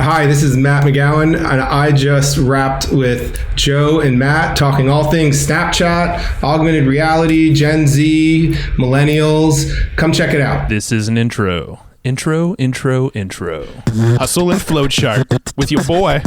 Hi, this is Matt McGowan, and I just wrapped with Joe and Matt talking all things Snapchat, augmented reality, Gen Z, millennials. Come check it out. This is an intro. Intro. Hustle and Float Shark with your boy,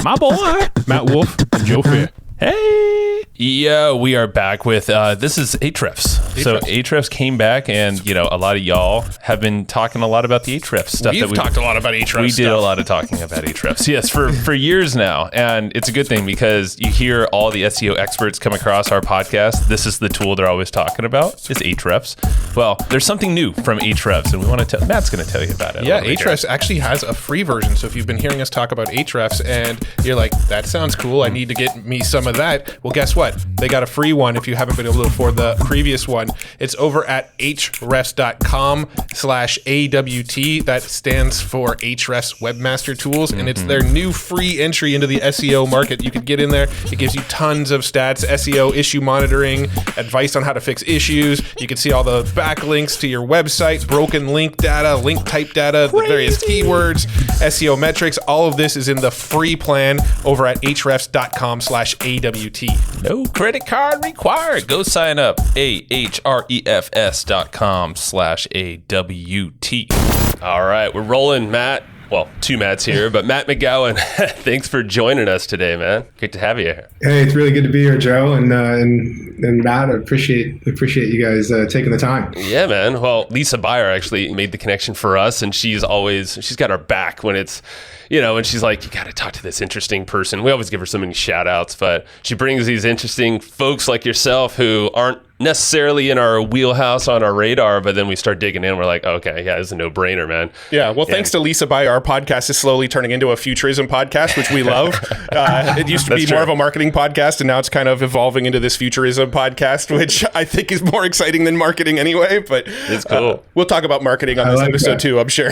my boy, Matt Wolf and Joe Fier. Hey! Yeah, we are back with, this is Ahrefs. So Ahrefs came back and, a lot of y'all have been talking a lot about the Ahrefs stuff. We've talked a lot about Ahrefs We did a lot of talking about Ahrefs, yes, for years now. And it's a good thing because you hear all the SEO experts come across our podcast. This is the tool they're always talking about, is Ahrefs. Well, there's something new from Ahrefs, and we want to tell, Matt's going to tell you about it. Yeah, Ahrefs actually has a free version. So if you've been hearing us talk about Ahrefs and you're like, that sounds cool, I need to get me some of that. Well, guess what? They got a free one if you haven't been able to afford the previous one. It's over at ahrefs.com/AWT. That stands for Ahrefs Webmaster Tools, and it's their new free entry into the SEO market. You could get in there. It gives you tons of stats, SEO issue monitoring, advice on how to fix issues. You can see all the backlinks to your website, broken link data, link type data, the various keywords, SEO metrics. All of this is in the free plan over at ahrefs.com/AWT. No credit card required. Go sign up. ahrefs.com/AWT. All right, we're rolling, Matt. Well, two Matts here, but Matt McGowan, thanks for joining us today, man. Great to have you here. Hey, it's really good to be here, Joe, and Matt. I appreciate you guys taking the time. Yeah, man. Well, Lisa Beyer actually made the connection for us, and she's got our back when it's, and she's like, you got to talk to this interesting person. We always give her so many shout outs, but she brings these interesting folks like yourself who aren't necessarily in our wheelhouse on our radar, but then we start digging in. We're like, okay, yeah, it's a no-brainer, man. Yeah, well, thanks to Lisa Beyer, our podcast is slowly turning into a futurism podcast, which we love. It used to be more of a marketing podcast, and now it's kind of evolving into this futurism podcast, which I think is more exciting than marketing anyway, but it's cool. We'll talk about marketing on this episode too, I'm sure.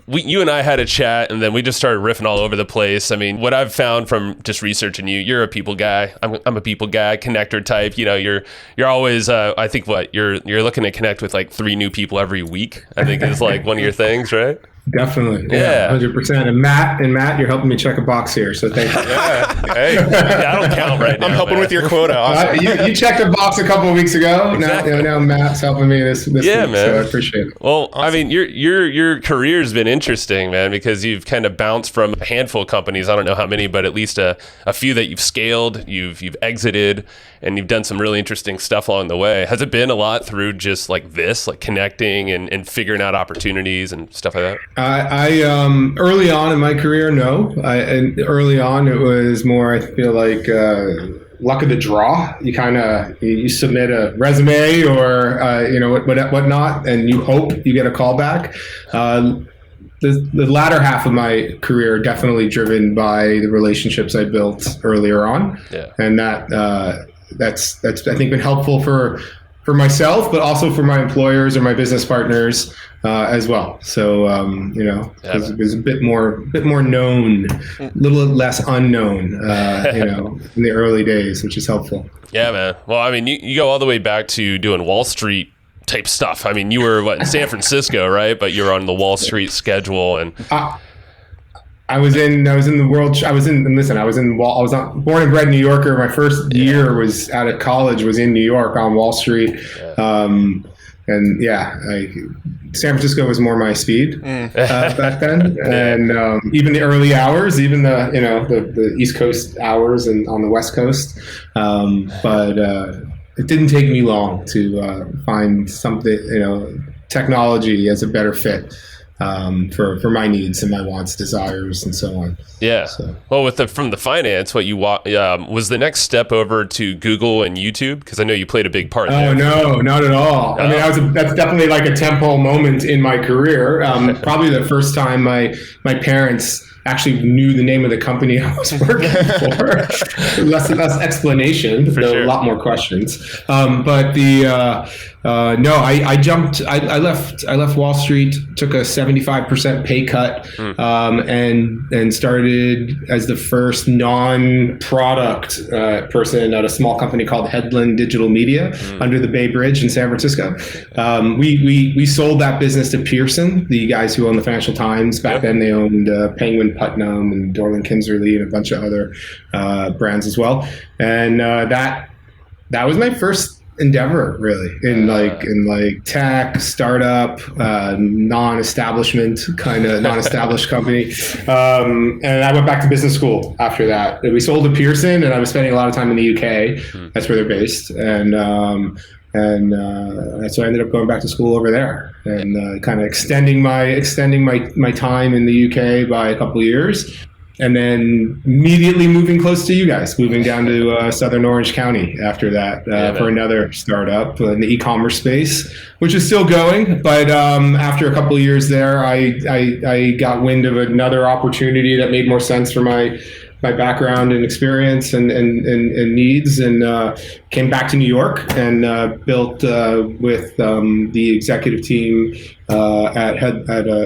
You and I had a chat, and then we just started riffing all over the place. I mean, what I've found from just researching you're a people guy. I'm a people guy, connector type. You're always, I think you're looking to connect with like 3 new people every week. I think is like one of your things, right? Definitely. Yeah. 100%. And Matt, you're helping me check a box here. So thank you. Yeah. Hey, I don't count right now. I'm helping with your quota. Awesome. You checked a box a couple of weeks ago. Exactly. Now Matt's helping me this week, man. So I appreciate it. Well, awesome. I mean, your career's been interesting, man, because you've kind of bounced from a handful of companies. I don't know how many, but at least a few that you've scaled, you've exited, and you've done some really interesting stuff along the way. Has it been a lot through just like this, like connecting and figuring out opportunities and stuff like that? I early on in my career, no. And early on, it was more, I feel like, luck of the draw. You kind of you submit a resume or whatnot, and you hope you get a call back. The latter half of my career definitely driven by the relationships I built earlier on, and that's I think been helpful for myself, but also for my employers or my business partners as well. So it was a bit more known, a little less unknown, in the early days, which is helpful. Yeah, man. Well, I mean, you go all the way back to doing Wall Street type stuff. I mean, you were in San Francisco, right? But you were on the Wall Street schedule, and I was born and bred New Yorker. My first year was out of college, was in New York on Wall Street. San Francisco was more my speed back then. And even the early hours, even the East Coast hours and on the West Coast. But it didn't take me long to find something, technology as a better fit. For my needs and my wants, desires, and so on. Yeah. So. Well, from the finance, what you was the next step over to Google and YouTube? Because I know you played a big part there. Oh no, not at all. I mean, that's definitely like a tempole moment in my career. Probably the first time my parents actually knew the name of the company I was working for. less explanation, though sure. A lot more questions. But I jumped. I left Wall Street, took a 75% pay cut, and started as the first non-product person at a small company called Headland Digital Media under the Bay Bridge in San Francisco. We sold that business to Pearson, the guys who own the Financial Times. Back then, they owned Penguin and Putnam and Dorland Kinserly and a bunch of other brands as well. And that was my first endeavor, really, in tech, startup, non-established company. And I went back to business school after that. We sold to Pearson, and I was spending a lot of time in the UK. That's where they're based, and so I ended up going back to school over there and kind of extending my time in the UK by a couple of years. And then immediately moving close to you guys, moving down to Southern Orange County after that for another startup in the e-commerce space, which is still going. But after a couple of years there, I got wind of another opportunity that made more sense for my background and experience and needs, and came back to New York and built with the executive team at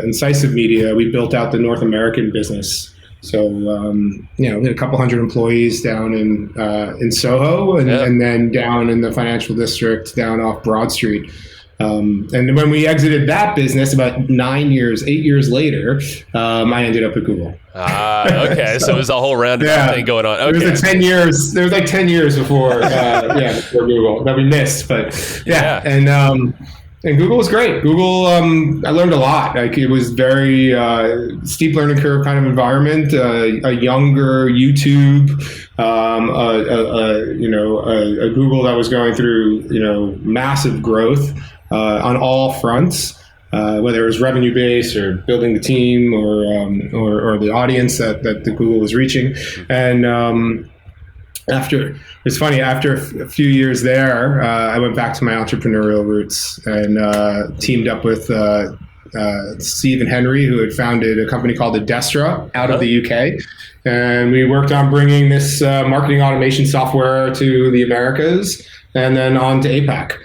Incisive Media. We built out the North American business. So, we had a couple hundred employees down in Soho and then down in the financial district down off Broad Street. And when we exited that business about 8 years later, I ended up at Google. Okay. So it was a whole roundabout thing going on. Okay. There was 10 years. There was like 10 years before Google that we missed. But and Google was great. Google, I learned a lot. Like, it was very steep learning curve kind of environment. A younger YouTube, a Google that was going through massive growth on all fronts, whether it was revenue based or building the team or the audience that the Google was reaching. And after a few years there, I went back to my entrepreneurial roots and teamed up with Steve and Henry, who had founded a company called Adestra out of the UK. And we worked on bringing this marketing automation software to the Americas and then on to APAC.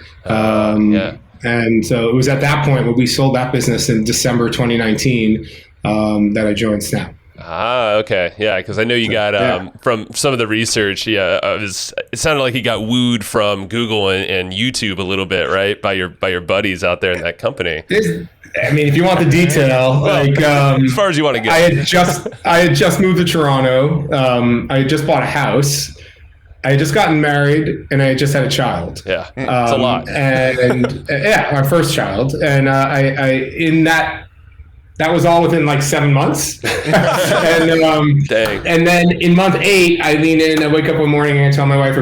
And so it was at that point when we sold that business in December 2019 that I joined Snap. Okay. Yeah, because I know you got from some of the research. It sounded like you got wooed from Google and YouTube a little bit, right? By your buddies out there in that company. If you want the detail, as far as you want to go. I had just moved to Toronto. I had just bought a house. I had just gotten married, and I had just had a child. Yeah, it's a lot. And my first child, and that was all within like 7 months. And then in month 8, I lean in, I wake up one morning and I tell my wife, I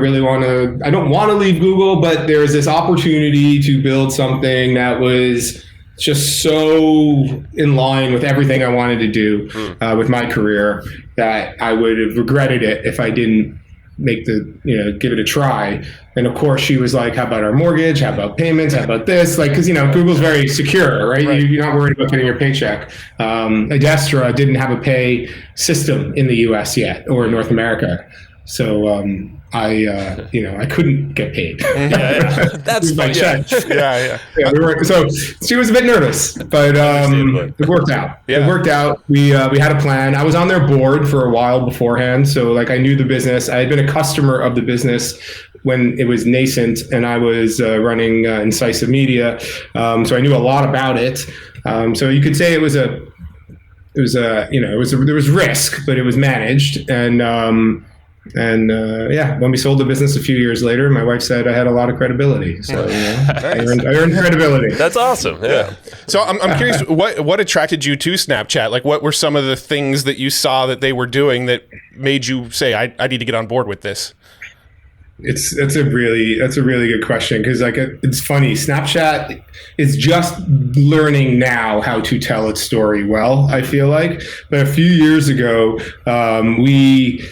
don't want to leave Google, but there's this opportunity to build something that was just so in line with everything I wanted to do with my career that I would have regretted it if I didn't give it a try. And of course she was like, how about our mortgage? How about payments? How about this? Like, cause Google's very secure, right? You're not worried about getting your paycheck. Adestra didn't have a pay system in the US yet or North America. So, I couldn't get paid. That's my check. So she was a bit nervous, but it worked out. It worked out. We had a plan. I was on their board for a while beforehand, so I knew the business. I had been a customer of the business when it was nascent, and I was running Incisive Media, so I knew a lot about it. So you could say there was risk, but it was managed. And when we sold the business a few years later, my wife said I had a lot of credibility. So I earned credibility. That's awesome. Yeah. So I'm curious, what attracted you to Snapchat? Like, what were some of the things that you saw that they were doing that made you say, I need to get on board with this? That's a really good question, because it's funny. Snapchat is just learning now how to tell its story well, I feel like. But a few years ago, the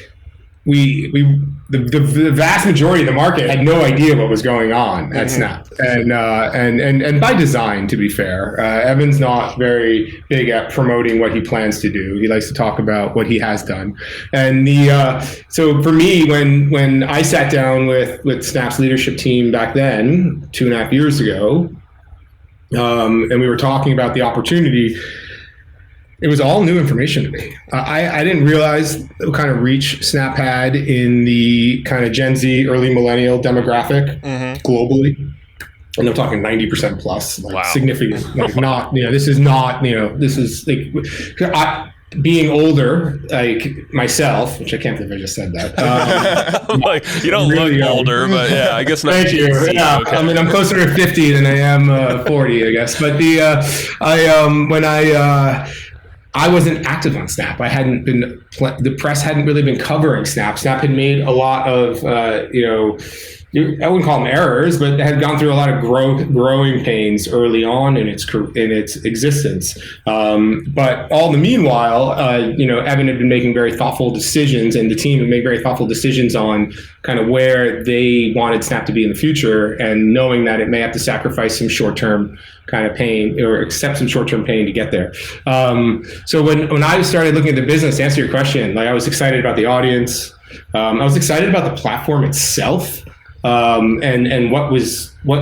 vast majority of the market had no idea what was going on at Snap, and by design, to be fair. Evan's not very big at promoting what he plans to do. He likes to talk about what he has done. And so for me, when I sat down with Snap's leadership team back then, 2.5 years ago, and we were talking about the opportunity, it was all new information to me. I didn't realize what kind of reach Snap had in the kind of Gen Z, early millennial demographic globally. And I'm talking 90% plus, significant. This is not, this is being older, like myself, which I can't believe I just said that. I'm like, you don't really look young. older, but yeah, I guess not. Thank you. Yeah, Okay. I mean, I'm closer to 50 than I am 40, I guess. But I wasn't active on Snap. I hadn't been. The press hadn't really been covering Snap. Snap had made a lot of I wouldn't call them errors, but had gone through a lot of growing pains early on in its existence. But all the meanwhile, Evan had been making very thoughtful decisions, and the team had made very thoughtful decisions on kind of where they wanted Snap to be in the future, and knowing that it may have to sacrifice some short-term kind of pain or accept some short-term pain to get there. So when I started looking at the business, to answer your question, like I was excited about the audience. I was excited about the platform itself. And what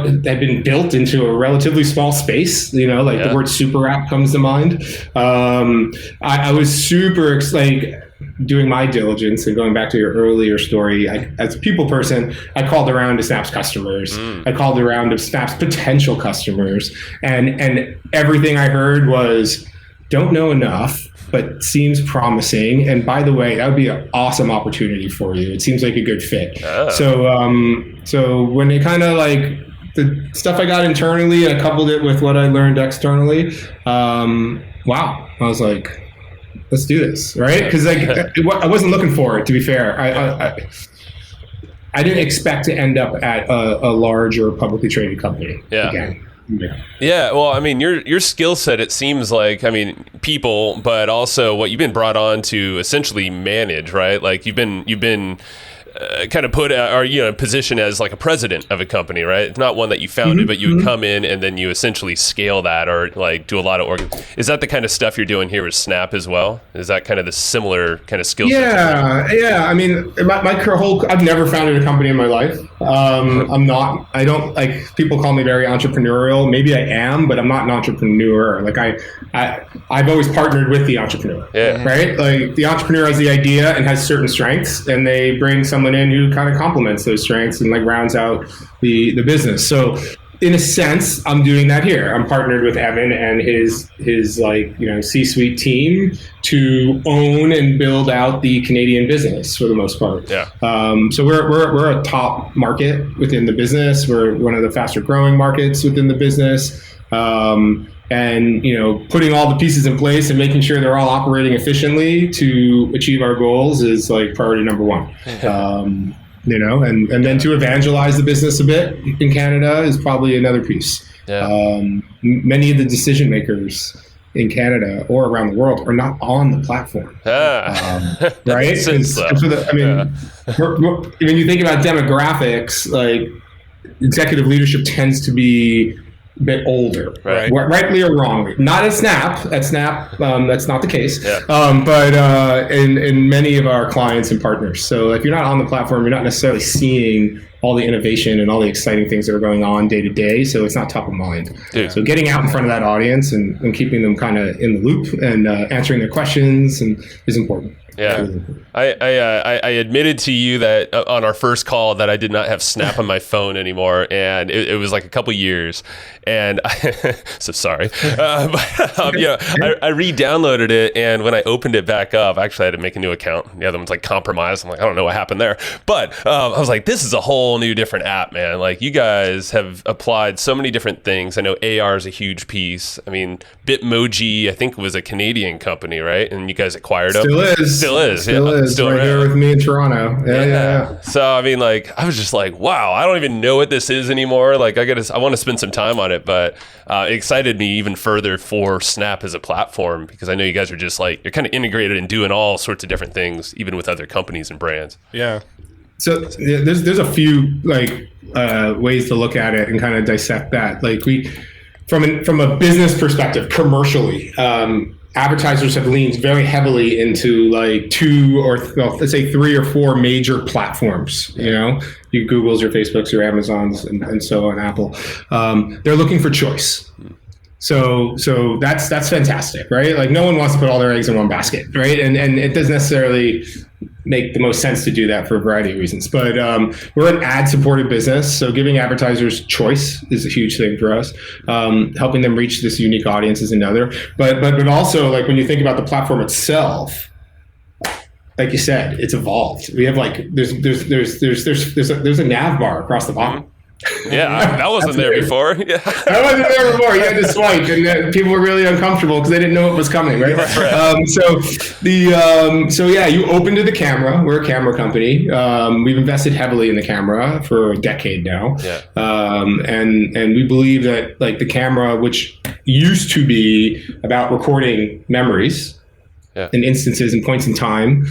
had been built into a relatively small space, the word super app comes to mind. I was super excited, doing my diligence and going back to your earlier story. As a people person, I called around to Snap's customers. I called around to Snap's potential customers, and everything I heard was, don't know enough, but seems promising. And by the way, that would be an awesome opportunity for you. It seems like a good fit. Oh. So when it kind of like the stuff I got internally and I coupled it with what I learned externally, wow, I was like, let's do this, right? Because I wasn't looking for it, to be fair. I didn't expect to end up at a large or publicly traded company again. Yeah, well, I mean, your skill set, it seems like, I mean, people, but also what you've been brought on to essentially manage, right? Like you've been kind of put position as like a president of a company, right? It's not one that you founded, but you would come in and then you essentially scale that or like do a lot of Is that the kind of stuff you're doing here with Snap as well? Is that kind of the similar kind of skill set? Yeah. I mean, I've never founded a company in my life. I don't like, people call me very entrepreneurial. Maybe I am, but I'm not an entrepreneur. Like I've always partnered with the entrepreneur, right? Like the entrepreneur has the idea and has certain strengths, and they bring someone in who kind of complements those strengths and like rounds out the business. So in a sense, I'm doing that here. I'm partnered with Evan and his C-suite team to own and build out the Canadian business for the most part. Yeah. So we're a top market within the business. We're one of the faster growing markets within the business. And putting all the pieces in place and making sure they're all operating efficiently to achieve our goals is like priority number one. And then to evangelize the business a bit in Canada is probably another piece. Yeah. Many of the decision makers in Canada or around the world are not on the platform. Right? When you think about demographics, like executive leadership tends to be a bit older, right? Rightly or wrongly. Not at Snap. At Snap, that's not the case. Yeah. But in many of our clients and partners. So if you're not on the platform, you're not necessarily seeing all the innovation and all the exciting things that are going on day to day. So it's not top of mind. Dude. So getting out in front of that audience and keeping them kind of in the loop and answering their questions is important. Yeah, I admitted to you that on our first call that I did not have Snap on my phone anymore, and it was like a couple years, and so sorry. I re-downloaded it, and when I opened it back up, I actually had to make a new account. The other one's like compromised. I'm like, I don't know what happened there, but I was like, this is a whole new different app, man. Like you guys have applied so many different things. I know AR is a huge piece. I mean, Bitmoji, I think was a Canadian company, right? And you guys acquired them. Still is right here with me in Toronto. Yeah. So I mean, like, I was just like, wow, I don't even know what this is anymore. Like, I want to spend some time on it, but it excited me even further for Snap as a platform because I know you guys are just like, you're kind of integrated and doing all sorts of different things, even with other companies and brands. Yeah. So there's a few like ways to look at it and kind of dissect that. Like from a business perspective, commercially. Advertisers have leaned very heavily into like let's say 3 or 4 major platforms, your Googles, your Facebooks, your Amazons, and so on, Apple. They're looking for choice. So that's fantastic, right? Like no one wants to put all their eggs in one basket, right? And it doesn't necessarily make the most sense to do that for a variety of reasons. But we're an ad-supported business, so giving advertisers choice is a huge thing for us. Helping them reach this unique audience is another. But also, like, when you think about the platform itself, like you said, it's evolved. We have like there's a nav bar across the bottom. Yeah, that wasn't there before. Yeah. That wasn't there before. You had to swipe, and people were really uncomfortable because they didn't know it was coming, right? So yeah, you open to the camera. We're a camera company. We've invested heavily in the camera for a decade now, and we believe that, like, the camera, which used to be about recording memories and instances and points in time,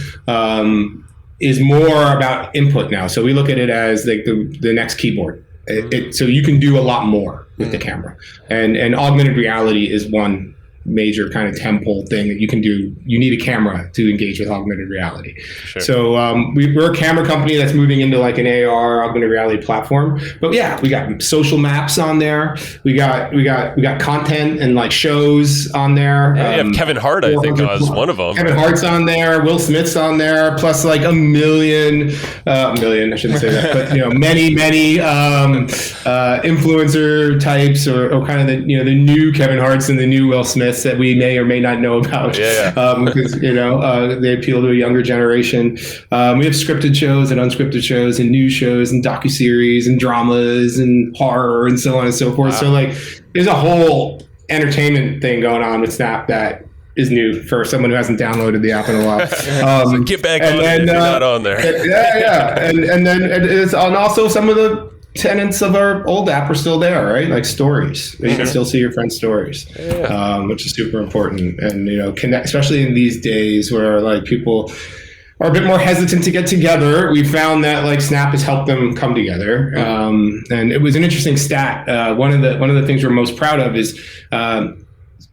is more about input now. So we look at it as like the next keyboard. So you can do a lot more with the camera, and augmented reality is one major kind of temple thing that you can do. You need a camera to engage with augmented reality. Sure. So we're a camera company that's moving into like an AR augmented reality platform. But yeah, we got social maps on there. We got content and like shows on there. Yeah, you have Kevin Hart, I think, was one of them. Kevin Hart's on there. Will Smith's on there. Plus like a million. I shouldn't say that, but many influencer types or kind of the new Kevin Hart's and the new Will Smiths that we may or may not know about, because they appeal to a younger generation. We have scripted shows and unscripted shows and news shows and docuseries and dramas and horror and so on and so forth. Wow. So like, there's a whole entertainment thing going on with Snap that is new for someone who hasn't downloaded the app in a while. So get back on it if you're not on there. And then it's on also some of the tenets of our old app are still there, right? Like stories. You can still see your friends' stories, which is super important. And connect, especially in these days where like people are a bit more hesitant to get together. We found that like Snap has helped them come together. And it was an interesting stat. One of the things we're most proud of is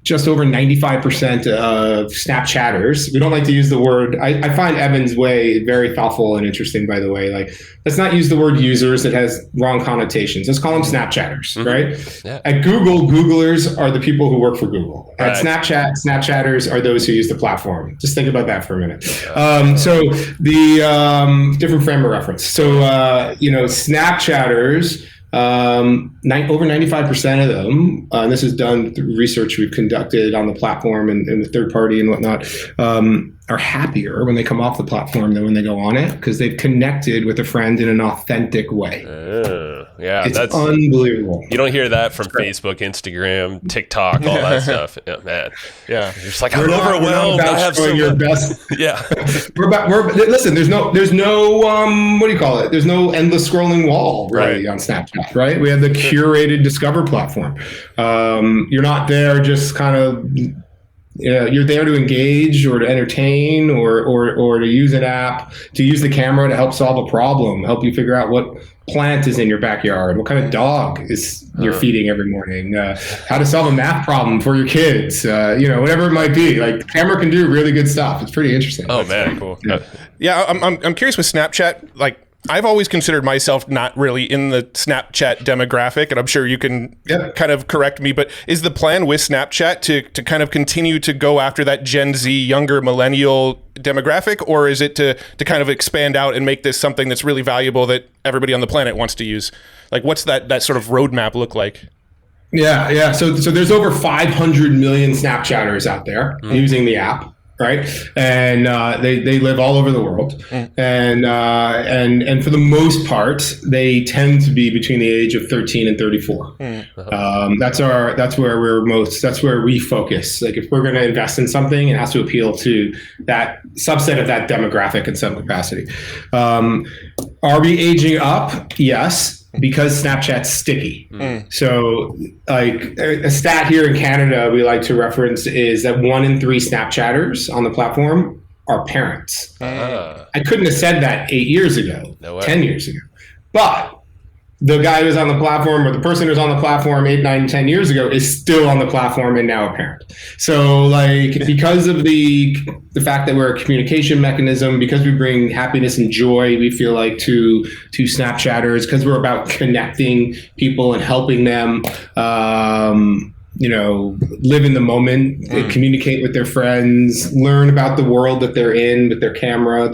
just over 95% of Snapchatters. We don't like to use the word. I find Evan's way very thoughtful and interesting, by the way. Like, let's not use the word users. It has wrong connotations. Let's call them Snapchatters, right? Yeah. At Google, Googlers are the people who work for Google. At Snapchat, Snapchatters are those who use the platform. Just think about that for a minute. So the different frame of reference. So, Snapchatters, over 95% of them, and this is done through research we've conducted on the platform and with third party and whatnot, are happier when they come off the platform than when they go on it because they've connected with a friend in an authentic way. It's unbelievable. You don't hear that from Facebook, Instagram, TikTok, all that stuff. Yeah, man. Yeah, you're just like, I'm overwhelmed. I have some your best. Yeah. Listen. There's no what do you call it? There's no endless scrolling wall really on Snapchat, right? We have the curated Discover platform. You're not there just kind of. You're there to engage or to entertain or to use an app, to use the camera to help solve a problem, help you figure out what plant is in your backyard, what kind of dog is you're feeding every morning, how to solve a math problem for your kids, whatever it might be. Like, the camera can do really good stuff. It's pretty interesting. Oh, man, cool. Yeah, I'm curious with Snapchat, like, I've always considered myself not really in the Snapchat demographic, and I'm sure you can kind of correct me, but is the plan with Snapchat to kind of continue to go after that Gen Z, younger millennial demographic, or is it to kind of expand out and make this something that's really valuable that everybody on the planet wants to use? Like, what's that sort of roadmap look like? Yeah. So there's over 500 million Snapchatters out there using the app. Right, and they live all over the world, and for the most part, they tend to be between the age of 13 and 34. That's where we focus. Like, if we're going to invest in something, it has to appeal to that subset of that demographic in some capacity. Are we aging up? Yes. Because Snapchat's sticky. So, like, a stat here in Canada we like to reference is that 1 in 3 Snapchatters on the platform are parents. I couldn't have said that 8 years ago, 10 years ago. But the guy who's on the platform, or the person who's on the platform 8, 9, 10 years ago, is still on the platform and now a parent. So, like, because of the fact that we're a communication mechanism, because we bring happiness and joy, we feel like to Snapchatters, because we're about connecting people and helping them live in the moment, communicate with their friends, learn about the world that they're in with their camera.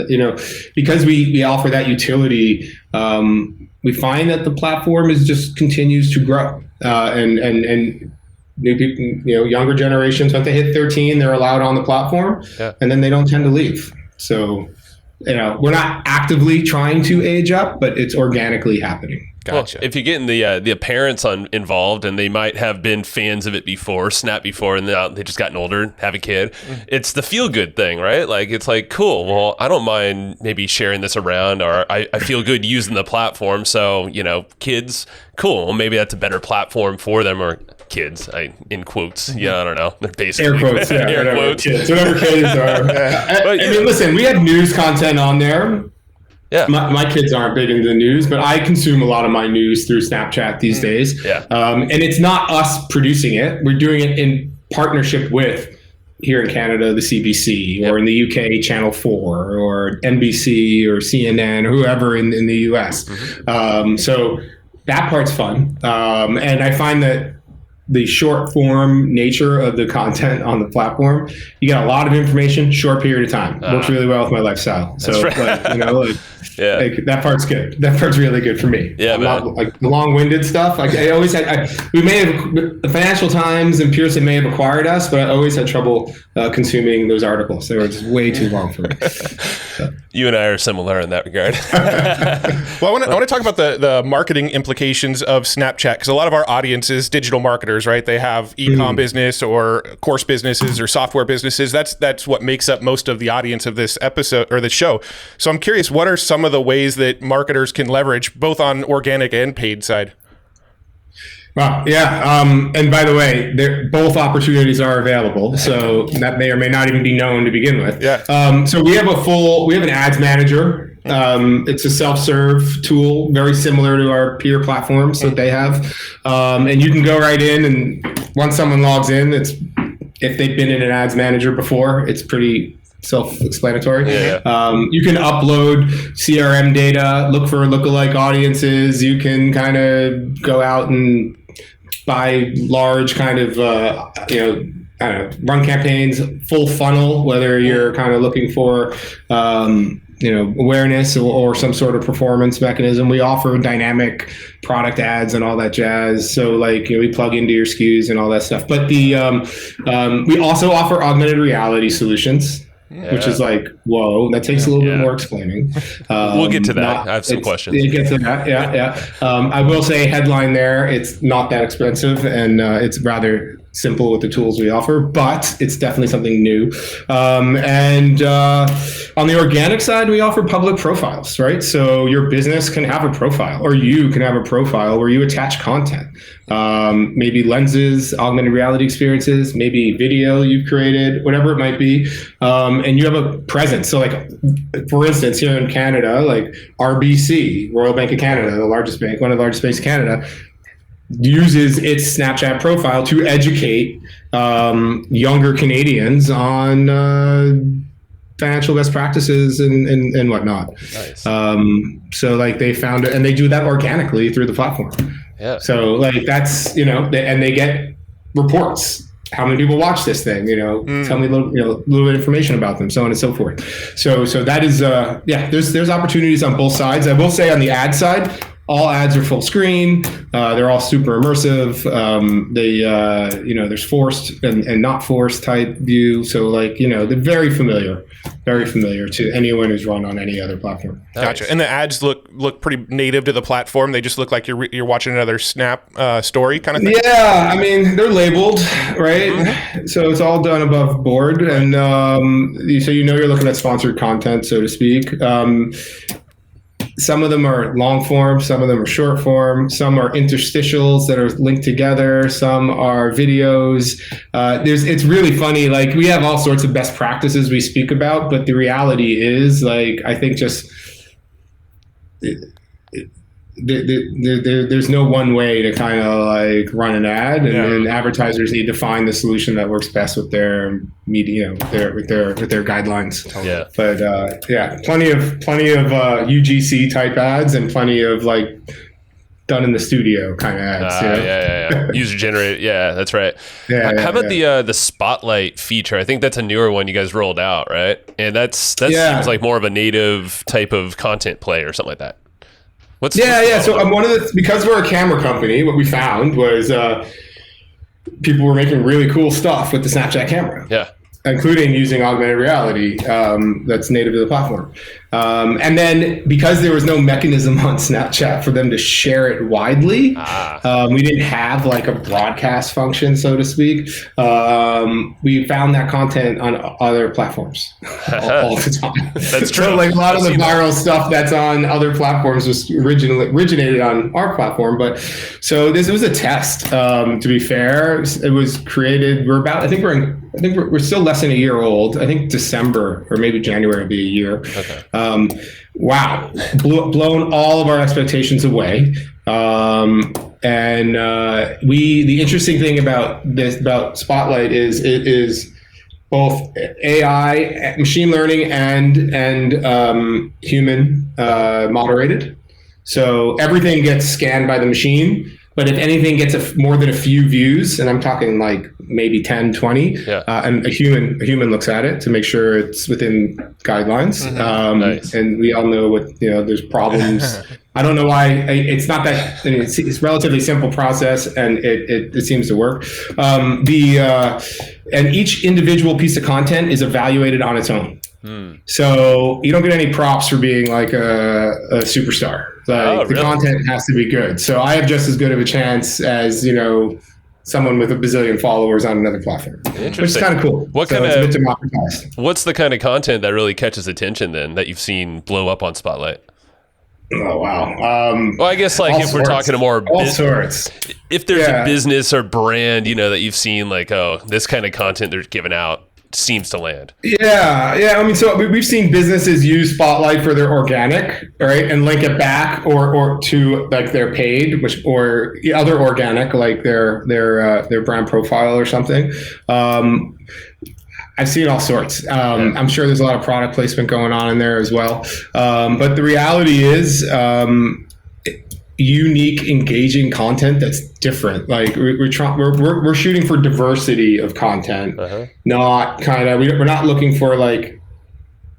Because we offer that utility, we find that the platform just continues to grow, and new people, younger generations, once they hit 13, they're allowed on the platform, and then they don't tend to leave. So, we're not actively trying to age up, but it's organically happening. Gotcha. Well, if you're getting the parents involved, and they might have been fans of it before, Snap before, and they just gotten older, have a kid, it's the feel good thing, right? Like, it's like, cool, well, I don't mind maybe sharing this around, or I feel good using the platform. So, kids, cool, well, maybe that's a better platform for them, or kids, in quotes. Yeah, I don't know. They're basically air quotes, air quotes. Kids, whatever kids are. I mean, listen, we have news content on there. Yeah, my kids aren't big into the news, but I consume a lot of my news through Snapchat these days. Yeah, and it's not us producing it; we're doing it in partnership with, here in Canada, the CBC, or in the UK, Channel 4, or NBC, or CNN, or whoever in the US. So that part's fun, and I find that the short form nature of the content on the platform, you get a lot of information, short period of time. Works really well with my lifestyle. So, that part's good. That part's really good for me. Yeah, man. Like the long-winded stuff. Like I always had, we may have, the Financial Times and Pearson may have acquired us, but I always had trouble consuming those articles. They were just way too long for me. So. You and I are similar in that regard. Well, I want to talk about the marketing implications of Snapchat, because a lot of our audience is digital marketers, right? They have e-com business or course businesses or software businesses. That's what makes up most of the audience of this episode or the show. So I'm curious, what are some of the ways that marketers can leverage both on organic and paid side? Well, yeah. And by the way, both opportunities are available. So that may or may not even be known to begin with. Yeah. So we have an ads manager. It's a self-serve tool, very similar to our peer platforms that they have. And you can go right in, and once someone logs in, if they've been in an ads manager before, it's pretty self-explanatory. You can upload CRM data, look for lookalike audiences. You can kind of go out and buy large kind of, run campaigns, full funnel, whether you're kind of looking for, awareness or some sort of performance mechanism. We offer dynamic product ads and all that jazz. So we plug into your SKUs and all that stuff. But we also offer augmented reality solutions. Which is whoa, that takes a little bit more explaining. We'll get to that. I have some questions. It gets to that, yeah. I will say, headline there, it's not that expensive, and it's rather simple with the tools we offer, but it's definitely something new. And on the organic side, we offer public profiles, right? So your business can have a profile, or you can have a profile where you attach content. Maybe lenses, augmented reality experiences, maybe video you've created, whatever it might be. And you have a presence. So for instance, here in Canada, RBC, Royal Bank of Canada, the largest bank, one of the largest banks in Canada, uses its Snapchat profile to educate younger Canadians on financial best practices and whatnot. Nice. So they found it, and they do that organically through the platform. Yeah. So that's, and they get reports. How many people watch this thing? Tell me a little bit of information about them, so on and so forth. So that is, there's opportunities on both sides. I will say on the ad side, all ads are full screen. They're all super immersive. There's forced and not forced type view. So they're very familiar to anyone who's run on any other platform. Gotcha. And the ads look pretty native to the platform. They just look like you're watching another Snap story kind of thing. Yeah, I mean, they're labeled, right? Mm-hmm. So it's all done above board, and so you're looking at sponsored content, so to speak. Some of them are long form, some of them are short form, some are interstitials that are linked together, some are videos. It's really funny. We have all sorts of best practices we speak about, but the reality is, I think just there's no one way to kind of run an ad, and advertisers need to find the solution that works best with their media, with their guidelines. Yeah. But plenty of UGC type ads, and plenty of done in the studio kind of ads. You know? Yeah. User generated. Yeah, that's right. How about the Spotlight feature? I think that's a newer one you guys rolled out, right? And that seems like more of a native type of content play or something like that. So because we're a camera company, what we found was people were making really cool stuff with the Snapchat camera. Yeah. Including using augmented reality that's native to the platform. And then because there was no mechanism on Snapchat for them to share it widely, we didn't have like a broadcast function, so to speak. We found that content on other platforms all the time. That's true. So like a lot of the viral stuff that's on other platforms was originated on our platform. But so this was a test, to be fair. It was created, I think we're still less than a year old. I think December or maybe January will be a year. Okay. Wow, blown all of our expectations away. The interesting thing about Spotlight is it is both AI, machine learning, and human moderated. So everything gets scanned by the machine. But if anything gets more than a few views, and I'm talking like maybe 10, 20, and a human looks at it to make sure it's within guidelines. Nice. And we all know there's problems. I don't know why it's not that. It's a relatively simple process, and it seems to work. And each individual piece of content is evaluated on its own. So you don't get any props for being like a superstar. Like the content has to be good. So I have just as good of a chance as someone with a bazillion followers on another platform, which is kind of cool. What's the kind of content that really catches attention then that you've seen blow up on Spotlight? Oh wow. Well, I guess like if we're talking to more sorts. If there's a business or brand that you've seen like, oh, this kind of content they're giving out seems to land. Yeah. I mean, so we've seen businesses use Spotlight for their organic, right, and link it back or to like their paid, or other organic, like their brand profile or something. I've seen all sorts. I'm sure there's a lot of product placement going on in there as well. But the reality is, unique, engaging content that's different. Like we're shooting for diversity of content, not we're not looking for like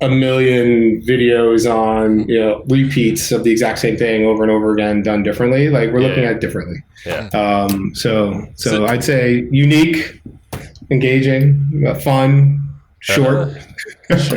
a million videos on repeats of the exact same thing over and over again done differently. Like we're looking at it differently. So I'd say unique, engaging, fun, short.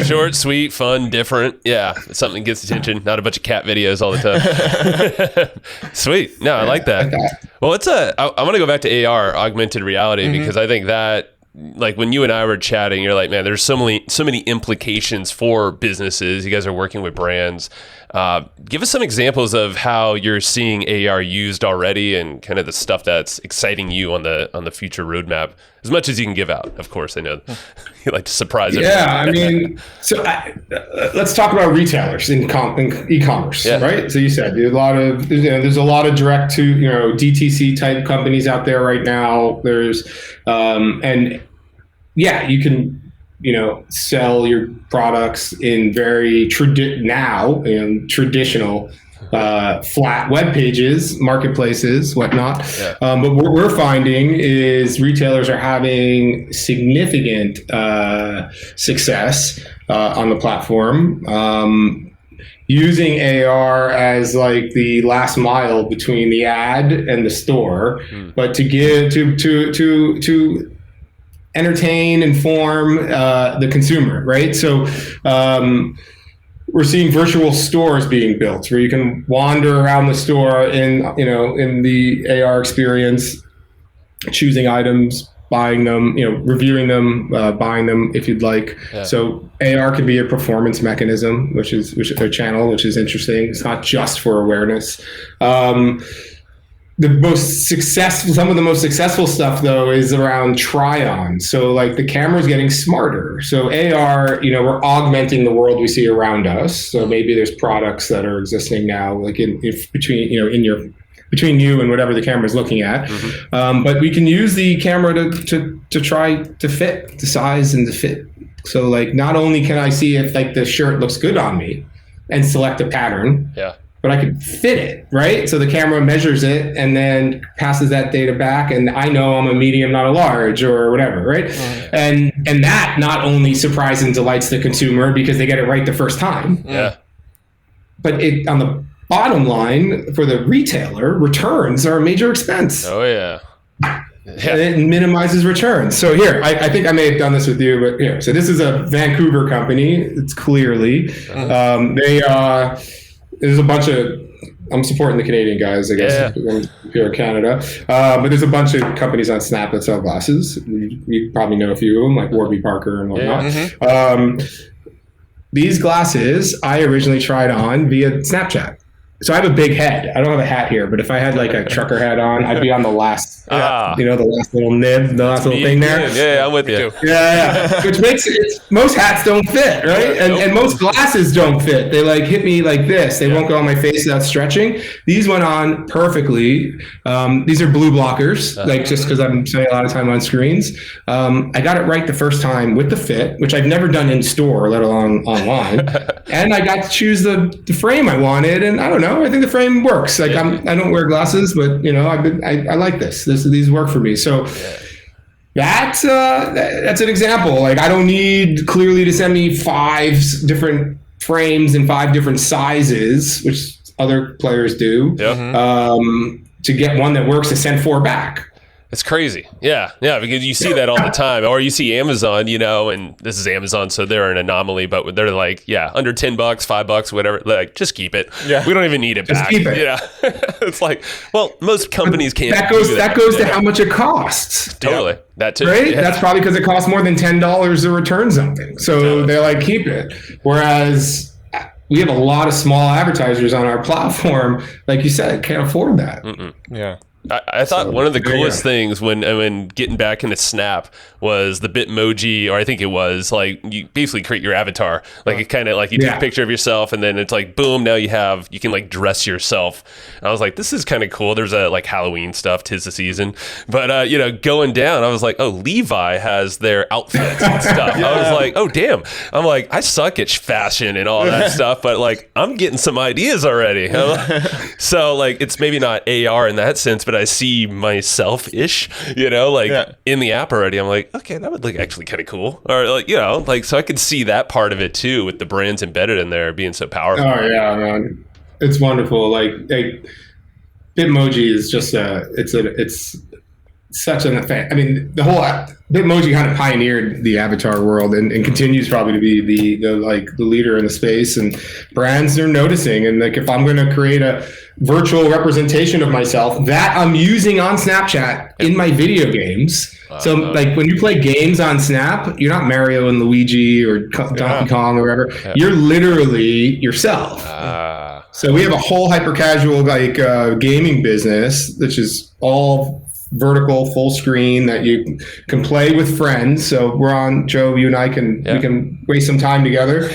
Short, sweet, fun, different. Yeah, something gets attention. Not a bunch of cat videos all the time. Sweet. No, I like that. Well, I want to go back to AR, augmented reality, because I think that, like when you and I were chatting, you're like, man, there's so many implications for businesses. You guys are working with brands. Give us some examples of how you're seeing AR used already, and kind of the stuff that's exciting you on the future roadmap, as much as you can give out. Of course, I know you like to surprise everyone. Yeah, I mean, so let's talk about retailers in e-commerce, right? So you said there's a lot of direct to DTC type companies out there right now. There's you can sell your products in very traditional flat web pages, marketplaces, whatnot. But what we're finding is retailers are having significant success on the platform, using AR as like the last mile between the ad and the store, but to give to entertain, inform the consumer, right? So we're seeing virtual stores being built where you can wander around the store in the AR experience, choosing items, buying them, reviewing them, buying them if you'd like. So AR can be a performance mechanism, which is a channel, which is interesting. It's not just for awareness. Some of the most successful stuff though is around try-on. So like the camera's getting smarter. So AR, we're augmenting the world we see around us. So maybe there's products that are existing now, like between you and whatever the camera's looking at. But we can use the camera to try to fit the size and the fit. So like not only can I see if like the shirt looks good on me and select a pattern. but I could fit it, right? So the camera measures it and then passes that data back, and I know I'm a medium, not a large, or whatever, right? And that not only surprises and delights the consumer because they get it right the first time, but it on the bottom line for the retailer, returns are a major expense. Oh yeah. And it minimizes returns. So here, I think I may have done this with you, but here. So this is a Vancouver company. It's clearly there's a bunch of. I'm supporting the Canadian guys, I guess, here in Canada. But there's a bunch of companies on Snap that sell glasses. You probably know a few of them, like Warby Parker and whatnot. These glasses I originally tried on via Snapchat. So I have a big head. I don't have a hat here, but if I had like a trucker hat on, I'd be on the last, the last little nib, the last little thing there. Yeah, I'm with you. Yeah. Which makes it, most hats don't fit, right? And most glasses don't fit. They like hit me like this. They won't go on my face without stretching. These went on perfectly. These are blue blockers, like just because I'm spending a lot of time on screens. I got it right the first time with the fit, which I've never done in store, let alone online. And I got to choose the frame I wanted, and I don't know. I think the frame works. Like I don't wear glasses, but I like this. These work for me. So that's an example. Like I don't need Clearly to send me 5 different frames in 5 different sizes, which other players do, to get one that works to send 4 back. It's crazy. Yeah, because you see that all the time. Or you see Amazon, and this is Amazon, so they're an anomaly, but they're like, under $10, $5, whatever, like, just keep it. Yeah. We don't even need it just back. Keep it. It's like, well, most companies can't that goes to how much it costs. Totally. That too. Right? Yeah. That's probably because it costs more than $10 to return something. So they're like, keep it. Whereas we have a lot of small advertisers on our platform, like you said, can't afford that. Yeah. I thought one of the coolest things when getting back into Snap was the Bitmoji, or I think it was like you basically create your avatar, like it kind of like you take a picture of yourself and then it's like boom, now you can like dress yourself. And I was like, this is kind of cool. There's a like Halloween stuff, 'tis the season, but going down, I was like, oh, Levi has their outfits and stuff. I was like, oh damn, I'm like, I suck at fashion and all that stuff, but like I'm getting some ideas already. So like it's maybe not AR in that sense, but I see myself-ish, in the app already. I'm like, okay, that would look actually kind of cool. Or like, so I could see that part of it too, with the brands embedded in there being so powerful. Oh yeah, man. It's wonderful. Like Bitmoji is just it's such an effect. I mean, the whole Bitmoji kind of pioneered the avatar world and continues probably to be the leader in the space, and brands are noticing. And like, if I'm going to create a virtual representation of myself that I'm using on Snapchat in my video games. So like when you play games on Snap, you're not Mario and Luigi or Donkey Kong or whatever. Yeah. You're literally yourself. So we have a whole hyper casual gaming business, which is all vertical, full screen that you can play with friends. So we're on, Joe, you and I we can waste some time together.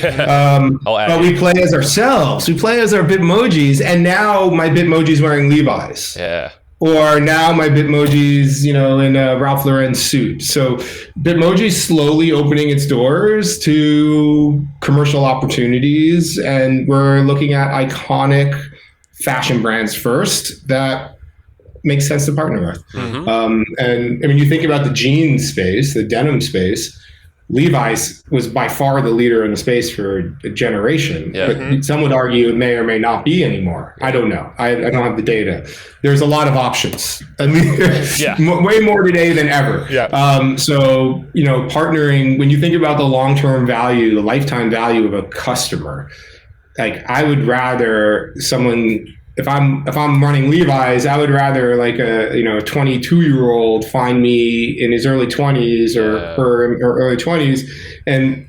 But we play as ourselves. We play as our Bitmojis, and now my Bitmoji's wearing Levi's. Yeah. Or now my Bitmoji's, in a Ralph Lauren suit. So Bitmoji's slowly opening its doors to commercial opportunities, and we're looking at iconic fashion brands first that makes sense to partner with. And I mean, you think about the jeans space, the denim space, Levi's was by far the leader in the space for a generation. Yeah. But some would argue it may or may not be anymore. I don't know. I don't have the data. There's a lot of options. I mean, way more today than ever. Yeah. So, partnering, when you think about the long-term value, the lifetime value of a customer, like I would rather someone, if I'm running Levi's, I would rather like a 22-year-old find me in his early 20s or early 20s and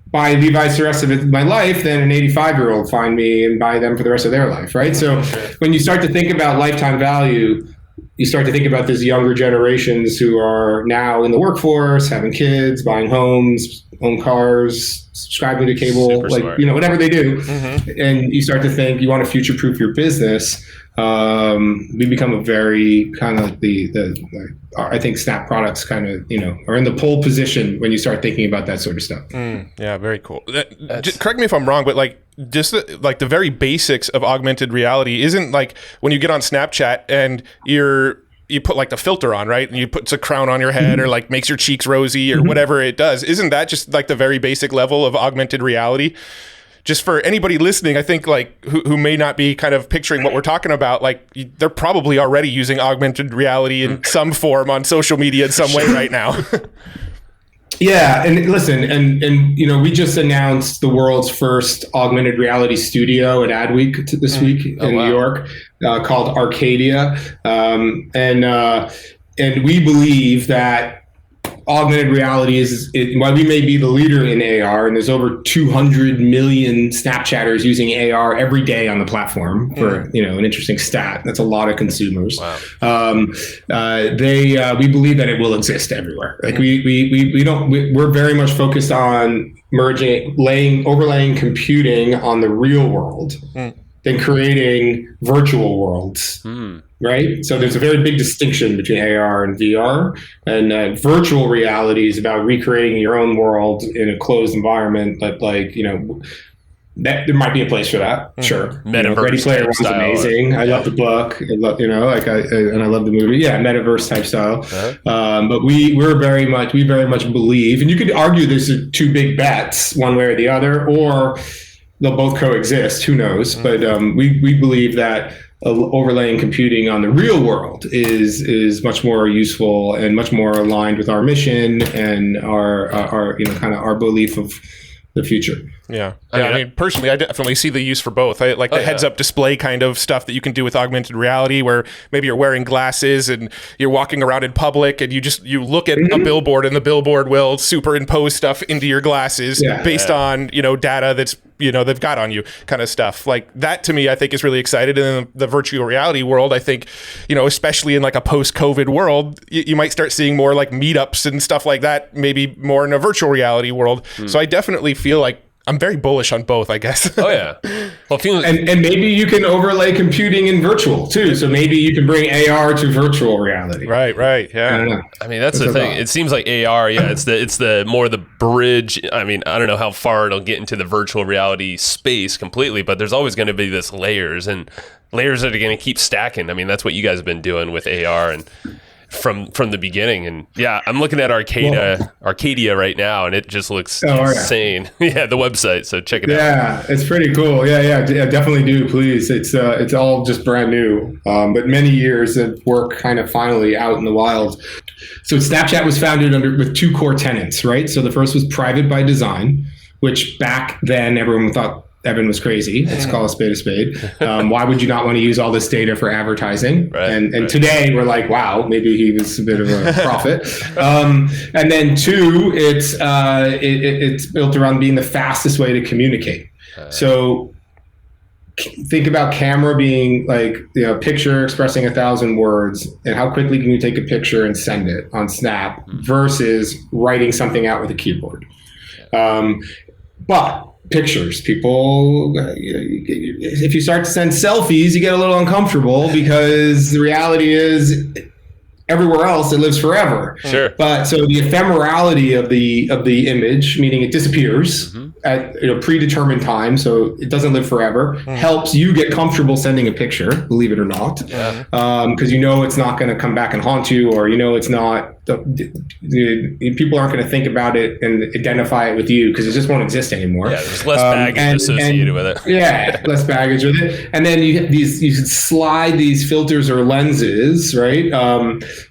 buy Levi's the rest of my life than an 85-year-old find me and buy them for the rest of their life, right? So when you start to think about lifetime value, you start to think about these younger generations who are now in the workforce, having kids, buying homes, own cars, subscribing to cable, whatever they do. And you start to think you want to future-proof your business. We become a very kind of I think Snap products kind of, are in the pole position when you start thinking about that sort of stuff. Yeah, very cool. Correct me if I'm wrong, but like just like the very basics of augmented reality isn't like when you get on Snapchat and you put like the filter on, right? And you put a crown on your head or like makes your cheeks rosy or whatever it does. Isn't that just like the very basic level of augmented reality? Just for anybody listening, I think like who may not be kind of picturing what we're talking about, like they're probably already using augmented reality in some form on social media in some way right now. Yeah, and listen, and we just announced the world's first augmented reality studio at Adweek this week in New York, called Arcadia, and we believe that augmented reality while we may be the leader in AR, and there's over 200 million Snapchatters using AR every day on the platform for an interesting stat. That's a lot of consumers. Wow. We believe that it will exist everywhere. Like we're very much focused on overlaying computing on the real world than creating virtual worlds. Right? So there's a very big distinction between AR and VR, and virtual reality is about recreating your own world in a closed environment. But that there might be a place for that. Sure. Metaverse Ready Player One's style. amazing. I love the book. I love, and I love the movie. Yeah, metaverse type style. But we very much believe, and you could argue there's two big bets, one way or the other, or they'll both coexist. Who knows? But we believe that overlaying computing on the real world is much more useful and much more aligned with our mission and our kind of our belief of the future. Yeah. I mean, personally, I definitely see the use for both. I like the heads-up display kind of stuff that you can do with augmented reality, where maybe you're wearing glasses and you're walking around in public and you look at a billboard and the billboard will superimpose stuff into your glasses based on, data that's, they've got on you kind of stuff. Like that to me, I think is really exciting. And in the virtual reality world, I think, especially in like a post-COVID world, you might start seeing more like meetups and stuff like that, maybe more in a virtual reality world. So I definitely feel like I'm very bullish on both, I guess. Oh yeah. Well, and maybe you can overlay computing in virtual too. So maybe you can bring AR to virtual reality. Right. Yeah. I mean, that's the thing. It seems like AR. Yeah, it's the more the bridge. I mean, I don't know how far it'll get into the virtual reality space completely, but there's always going to be this layers that are going to keep stacking. I mean, that's what you guys have been doing with AR and from the beginning. And yeah, I'm looking at Arcadia right now, and it just looks insane. Yeah, the website, so check it out. Yeah, it's pretty cool. Yeah, definitely do, please. It's all just brand new, but many years of work kind of finally out in the wild. So Snapchat was founded with two core tenets, right? So the first was private by design, which back then everyone thought Evan was crazy. Let's call a spade a spade. Why would you not want to use all this data for advertising? And today we're like, wow, maybe he was a bit of a prophet. And then two, it's built around being the fastest way to communicate. So think about camera being like, picture expressing 1,000 words, and how quickly can you take a picture and send it on Snap versus writing something out with a keyboard. But pictures, people, if you start to send selfies, you get a little uncomfortable because the reality is everywhere else it lives forever. Sure. But so the ephemerality of the image, meaning it disappears at predetermined time, so it doesn't live forever, helps you get comfortable sending a picture, believe it or not. Because it's not going to come back and haunt you, or it's not. People aren't going to think about it and identify it with you because it just won't exist anymore. Yeah, there's less baggage associated with it. Yeah, less baggage with it. And then you can slide these filters or lenses, right?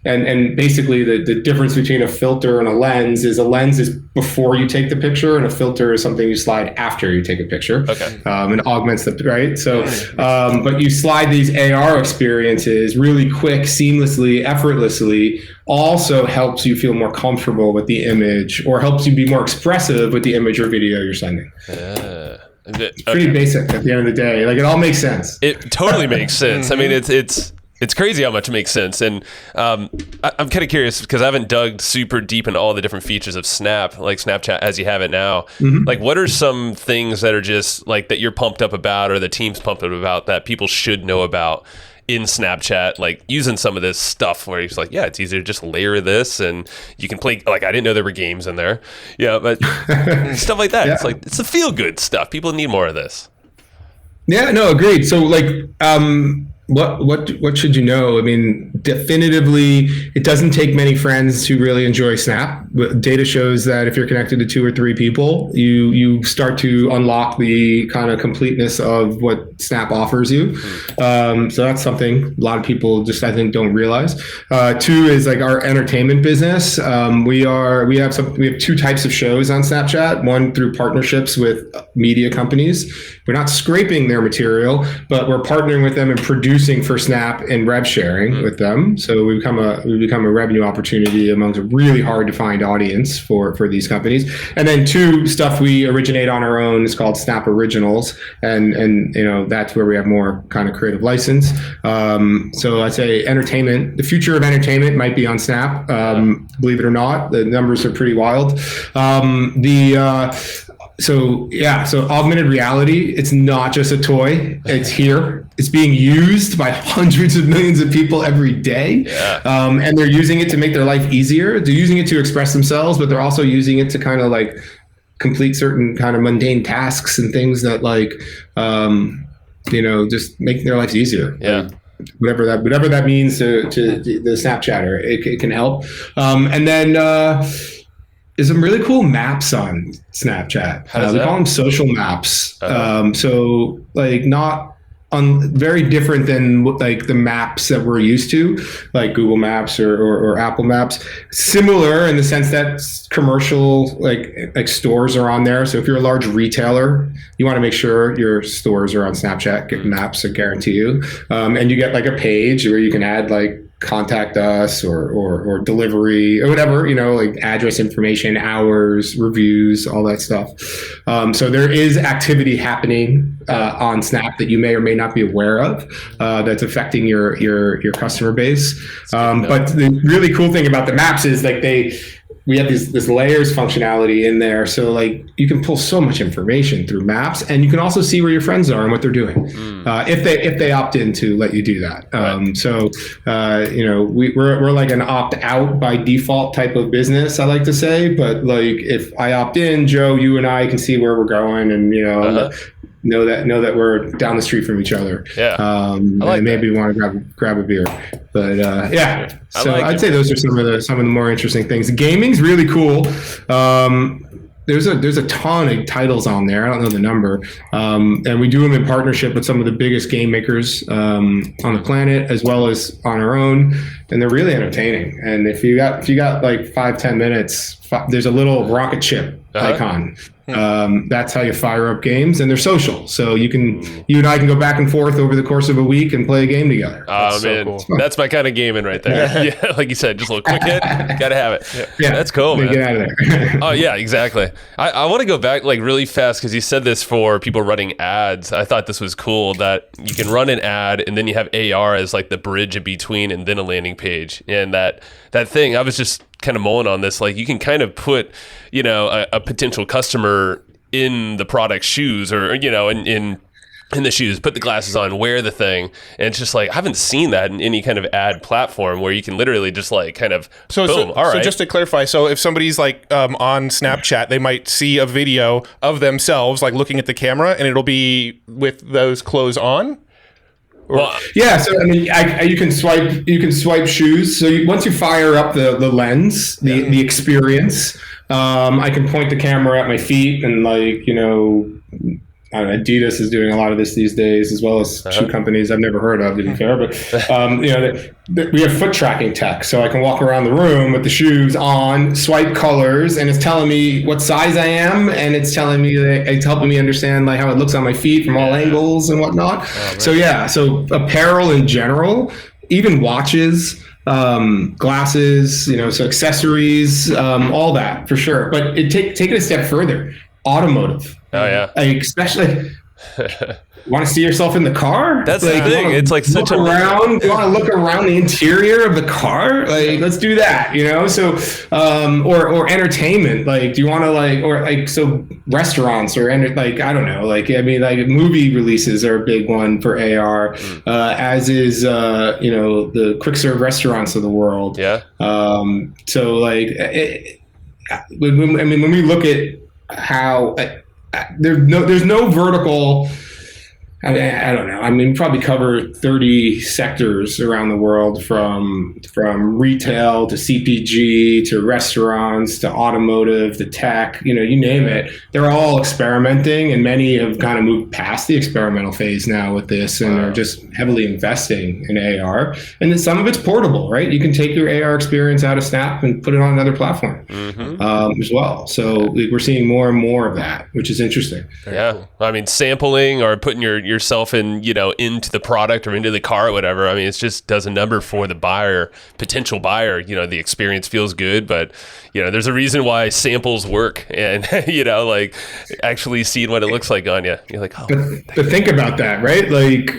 And basically the difference between a filter and a lens is before you take the picture, and a filter is something you slide after you take a picture. Okay. And augments the, right? So, but you slide these AR experiences really quick, seamlessly, effortlessly, also helps you feel more comfortable with the image, or helps you be more expressive with the image or video you're sending. It's pretty basic at the end of the day. Like, it all makes sense. It totally makes sense. I mean, it's crazy how much it makes sense. And I'm kind of curious because I haven't dug super deep into all the different features of Snap, like Snapchat as you have it now. Like, what are some things that are just like that you're pumped up about, or the team's pumped up about, that people should know about in Snapchat, like using some of this stuff where he's like, yeah, it's easier to just layer this and you can play, like, I didn't know there were games in there. Yeah, but stuff like that. Yeah. It's like, it's the feel good stuff. People need more of this. Yeah, no, agreed. So like, what should you know? I mean, definitively, it doesn't take many friends to really enjoy Snap. Data shows that if you're connected to 2 or 3 people, you start to unlock the kind of completeness of what Snap offers you. So that's something a lot of people just, I think, don't realize. 2 is like our entertainment business. We have 2 types of shows on Snapchat. One through partnerships with media companies. We're not scraping their material, but we're partnering with them and producing for Snap and rev sharing with them. So we become a revenue opportunity amongst a really hard to find audience for these companies. And then 2, stuff we originate on our own is called Snap Originals, and that's where we have more kind of creative license. So I'd say entertainment. The future of entertainment might be on Snap. Believe it or not, the numbers are pretty wild. So augmented reality, it's not just a toy, it's here. It's being used by hundreds of millions of people every day. Yeah. And they're using it to make their life easier. They're using it to express themselves, but they're also using it to kind of like complete certain kind of mundane tasks and things that like, just make their lives easier. Yeah. Whatever that means to the Snapchatter, it can help. And then, there's some really cool maps on Snapchat. We call them social maps. So like very different than like the maps that we're used to, like Google Maps or Apple Maps. Similar in the sense that commercial like stores are on there. So if you're a large retailer, you want to make sure your stores are on Snapchat. Get maps, I guarantee you. And you get like a page where you can add like contact us or delivery or whatever, like address information, hours, reviews, all that stuff. So there is activity happening on Snap that you may or may not be aware of that's affecting your customer base. But the really cool thing about the maps is like we have this layers functionality in there. So like you can pull so much information through maps, and you can also see where your friends are and what they're doing if they opt in to let you do that. We're like an opt out by default type of business, I like to say. But like if I opt in, Joe, you and I can see where we're going, and know that we're down the street from each other. Yeah. And maybe we want to grab a beer. But yeah. So I'd say those are some of the more interesting things. Gaming's really cool. There's a ton of titles on there. I don't know the number. And we do them in partnership with some of the biggest game makers on the planet, as well as on our own. And they're really entertaining. And if you got like 5-10 minutes, there's a little rocket ship icon. That's how you fire up games, and they're social. So you and I can go back and forth over the course of a week and play a game together. Oh man, so cool. That's my kind of gaming right there. Yeah, like you said, just a little quick hit, gotta have it. Yeah, that's cool, man. Get out of there. Oh yeah, exactly. I want to go back like really fast because you said this for people running ads. I thought this was cool that you can run an ad and then you have AR as like the bridge in between, and then a landing page. And that thing, I was just kind of mulling on this, like you can kind of put a potential customer in the product's shoes, or in the shoes, put the glasses on, wear the thing, and it's just like I haven't seen that in any kind of ad platform where you can literally just like kind of boom. All right. So just to clarify, so if somebody's like on Snapchat, they might see a video of themselves like looking at the camera, and it'll be with those clothes on. Well, yeah. So I mean, you can swipe shoes. So once you fire up the lens, the experience, I can point the camera at my feet, and like I don't know, Adidas is doing a lot of this these days, as well as shoe companies I've never heard of, to be fair. But we have foot tracking tech, so I can walk around the room with the shoes on, swipe colors, and it's telling me what size I am, and it's telling me that it's helping me understand like how it looks on my feet from all angles and whatnot. Oh, right. So apparel in general, even watches, glasses, so accessories, all that for sure. But take it a step further, automotive. Oh yeah. Like, especially want to see yourself in the car? That's like, the thing. It's like such a around. You want to look around the interior of the car? Like, let's do that, So, or entertainment. Like, do you want to so restaurants or I don't know. Like, I mean, like movie releases are a big one for AR, as is the quick serve restaurants of the world. Yeah. So like, when we look at how there's no vertical I don't know. I mean, probably cover 30 sectors around the world, from retail to CPG to restaurants to automotive to tech. You name it. They're all experimenting, and many have kind of moved past the experimental phase now with this, and are just heavily investing in AR. And then some of it's portable, right? You can take your AR experience out of Snap and put it on another platform as well. So we're seeing more and more of that, which is interesting. Yeah, cool. I mean, sampling or putting yourself in, into the product or into the car or whatever. I mean, it just does a number for the potential buyer. The experience feels good, but there's a reason why samples work, and like actually seeing what it looks like on you. You're like, oh. But think about that, right? Like,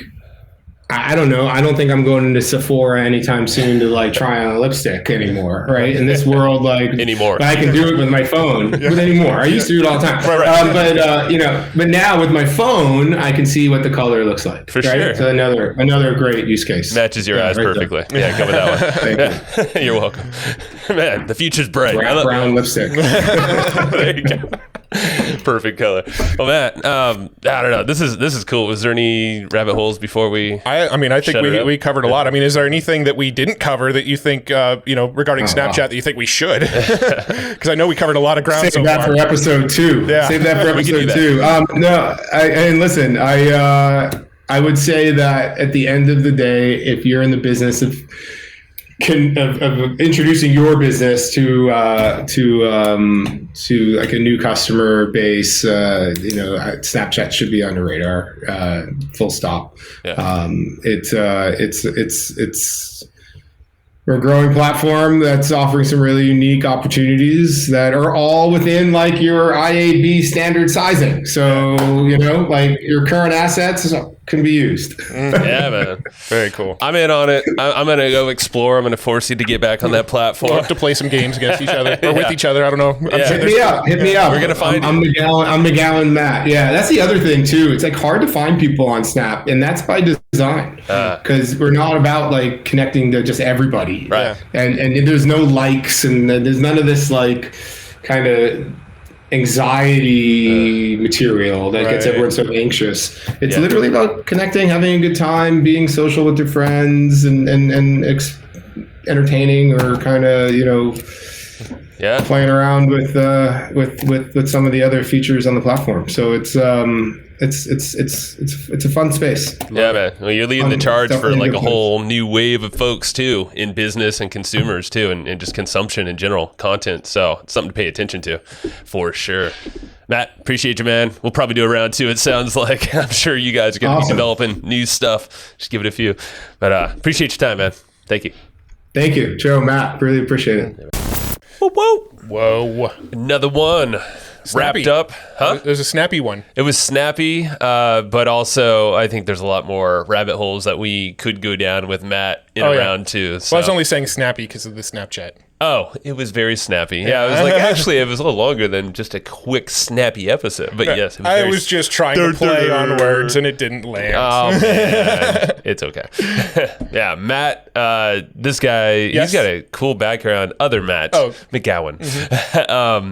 I don't know. I don't think I'm going into Sephora anytime soon to like try on a lipstick anymore, right? In this world, like anymore, I can do it with my phone. But anymore, I used to do it all the time. Right. But now with my phone, I can see what the color looks like. For sure. So another great use case. Matches your eyes perfectly. There. Yeah, go with that one. Thank you. You're welcome. Man, the future's bright. Brown lipstick. There you go. Perfect color. Well, Matt, I don't know. This is cool. Was there any rabbit holes before we? I think we covered a lot. I mean, is there anything that we didn't cover that you think, regarding Snapchat that you think we should? Because I know we covered a lot of ground. Save that for episode 2. Yeah. Save that for episode 2. Listen, I would say that at the end of the day, if you're in the business of introducing your business to like a new customer base, Snapchat should be on the radar. Full stop. Yeah. We're a growing platform that's offering some really unique opportunities that are all within like your IAB standard sizing. So, like your current assets can be used. Yeah, man. Very cool. I'm in on it. I'm going to go explore. I'm going to force you to get back on that platform. We'll have to play some games against each other or with each other. I don't know. Hit me up. We're going to find I'm McGowan Matt. Yeah, that's the other thing too. It's like hard to find people on Snap, and that's by design because we're not about like connecting to just everybody. Right. And there's no likes, and there's none of this like kind of anxiety material that gets everyone so anxious. It's literally about connecting, having a good time, being social with your friends, and entertaining, or kind of playing around with some of the other features on the platform. So it's a fun space. Yeah, man. Well, you're leading the charge for like a whole new wave of folks too, in business and consumers too, and just consumption in general, content. So it's something to pay attention to for sure. Matt, appreciate you, man. We'll probably do a round 2. It sounds like I'm sure you guys are going to be developing new stuff. Just give it a few. But appreciate your time, man. Thank you. Thank you, Joe, Matt. Really appreciate it. Whoa. Another one. Snappy. Wrapped up. Huh? There's a snappy one. It was snappy, but also I think there's a lot more rabbit holes that we could go down with Matt in round 2. So. Well, I was only saying snappy because of the Snapchat. Oh, it was very snappy. Yeah, I was like, actually, it was a little longer than just a quick, snappy episode. But yes, it was I was just trying to play on words, and it didn't land. Oh, man. It's okay. Yeah, Matt, this guy, he's got a cool background. Other Matt, McGowan.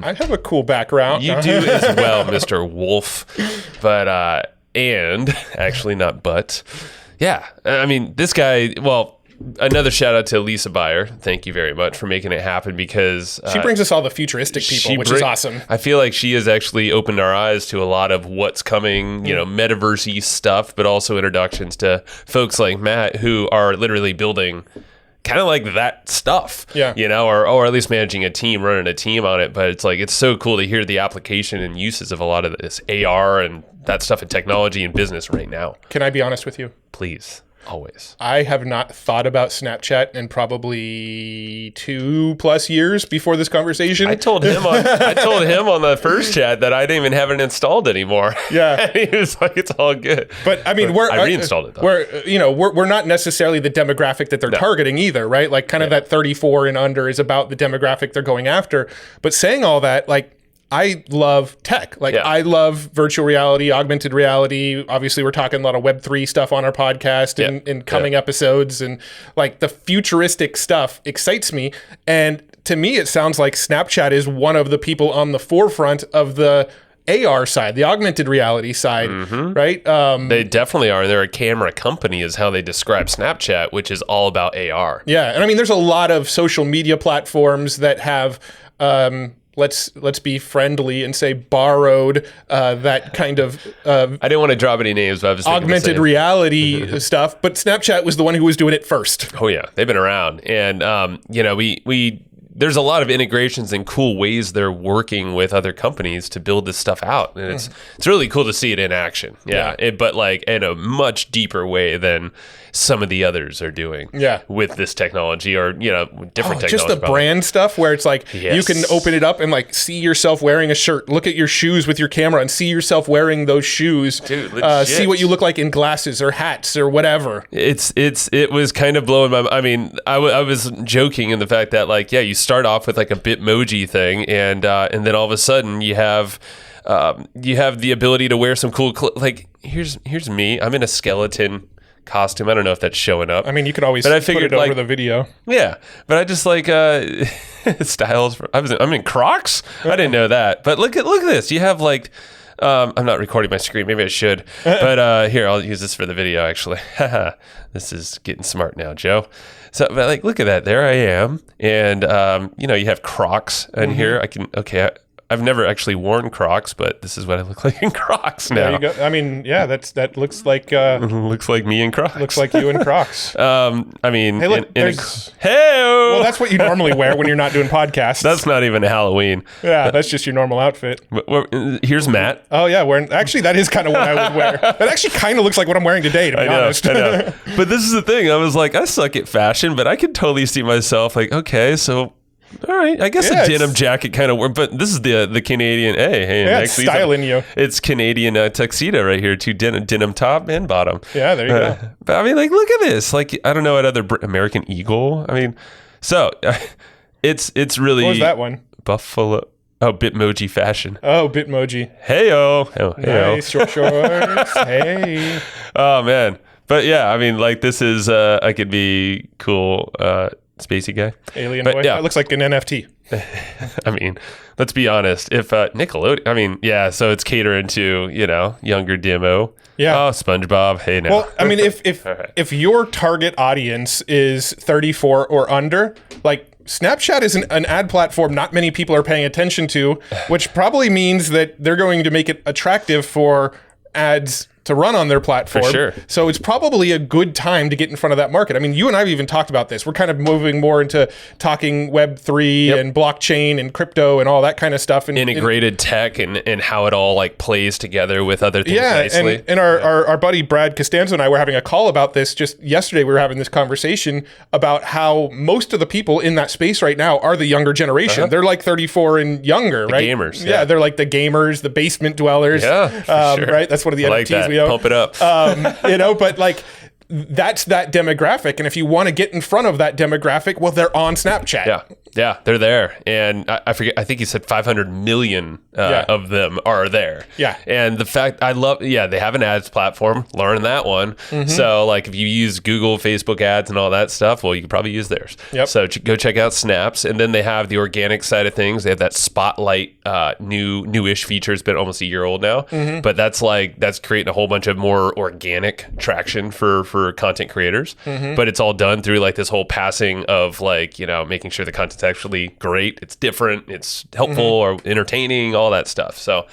I have a cool background. You do as well, Mr. Wolf. But, and, actually not but. Yeah, I mean, this guy, well... Another shout out to Lisa Beyer. Thank you very much for making it happen, because she brings us all the futuristic people, which is awesome. I feel like she has actually opened our eyes to a lot of what's coming, metaverse-y stuff, but also introductions to folks like Matt who are literally building kind of like that stuff, or at least managing a team, running a team on it. But it's like, it's so cool to hear the application and uses of a lot of this AR and that stuff in technology and business right now. Can I be honest with you? Please. Always. I have not thought about Snapchat in probably 2+ years before this conversation. I told him on the first chat that I didn't even have it installed anymore. Yeah. And he was like, it's all good. But I mean, I reinstalled it though. We're not necessarily the demographic that they're targeting either, right? Like kind of that 34 and under is about the demographic they're going after. But saying all that, like, I love tech. I love virtual reality, augmented reality. Obviously, we're talking a lot of Web3 stuff on our podcast and coming episodes. And like the futuristic stuff excites me. And to me, it sounds like Snapchat is one of the people on the forefront of the AR side, the augmented reality side, right? They definitely are. They're a camera company is how they describe Snapchat, which is all about AR. Yeah, and I mean, there's a lot of social media platforms that have, let's be friendly and say borrowed that kind of I didn't want to drop any names, but I was augmented reality stuff. But Snapchat was the one who was doing it first. Oh yeah, they've been around, and we there's a lot of integrations and cool ways they're working with other companies to build this stuff out, and it's really cool to see it in action. But like in a much deeper way than some of the others are doing. With this technology, or different technology. Just the brand stuff where it's like you can open it up and like see yourself wearing a shirt, look at your shoes with your camera, and see yourself wearing those shoes. Dude, see what you look like in glasses or hats or whatever. It was kind of blowing my mind. I mean, I was joking in the fact that like you start off with like a Bitmoji thing, and then all of a sudden you have the ability to wear some cool like here's me. I'm in a skeleton costume. I don't know if that's showing up. I mean, you could always but I figured, put it over like, the video. Yeah, but I just like styles. I'm in Crocs. I didn't know that. But look at this. You have like I'm not recording my screen. Maybe I should. But here, I'll use this for the video. Actually, this is getting smart now, Joe. So, but like, look at that. There I am, and you have Crocs in here. I've never actually worn Crocs, but this is what I look like in Crocs now. There you go. I mean, yeah, that looks like looks like me in Crocs. Looks like you in Crocs. I mean, hey, look, well, that's what you normally wear when you're not doing podcasts. That's not even a Halloween. Yeah, that's just your normal outfit. Here's Matt. Oh yeah, actually that is kind of what I would wear. That actually kind of looks like what I'm wearing today, to be honest. I know. But this is the thing. I was like, I suck at fashion, but I could totally see myself like, okay, so. All right, I guess a denim jacket kind of work, but this is the Canadian. It's styling you. It's Canadian tuxedo right here, too. Denim top and bottom. Yeah, there you go. But I mean, like, look at this. Like, I don't know what other American Eagle. I mean, so it's really. What was that one? Buffalo. Oh, Bitmoji fashion. Oh, Bitmoji. Hey-o. Nice shorts. Hey. Oh man, but yeah, I mean, like, this is I could be cool. Spacey guy. Alien boy. Yeah. It looks like an NFT. I mean, let's be honest. If Nickelodeon, I mean, yeah, so it's catering to, younger demo. Yeah. Oh, SpongeBob. Hey, now. Well, I mean, if your target audience is 34 or under, like, Snapchat is an ad platform not many people are paying attention to, which probably means that they're going to make it attractive for ads to run on their platform. For sure. So it's probably a good time to get in front of that market. I mean, you and I have even talked about this. We're kind of moving more into talking Web3 and blockchain and crypto and all that kind of stuff. And integrated tech and how it all like plays together with other things nicely. And our buddy Brad Costanzo and I were having a call about this just yesterday. We were having this conversation about how most of the people in that space right now are the younger generation. They're like 34 and younger, right? Gamers. Yeah, they're like the gamers, the basement dwellers. Yeah, for sure. Right? That's one of the NFTs we own. Pump it up. But like that's that demographic. And if you want to get in front of that demographic, well, they're on Snapchat. Yeah, they're there. And I forget, I think he said 500 million of them are there. Yeah. And the fact they have an ads platform, learn that one. So like if you use Google, Facebook ads and all that stuff, well, you could probably use theirs. Yep. So go check out Snaps. And then they have the organic side of things. They have that Spotlight newish feature. It's been almost a year old now. But that's creating a whole bunch of more organic traction for content creators. But it's all done through like this whole passing of like, making sure the content's actually great, it's different, it's helpful or entertaining, all that stuff. So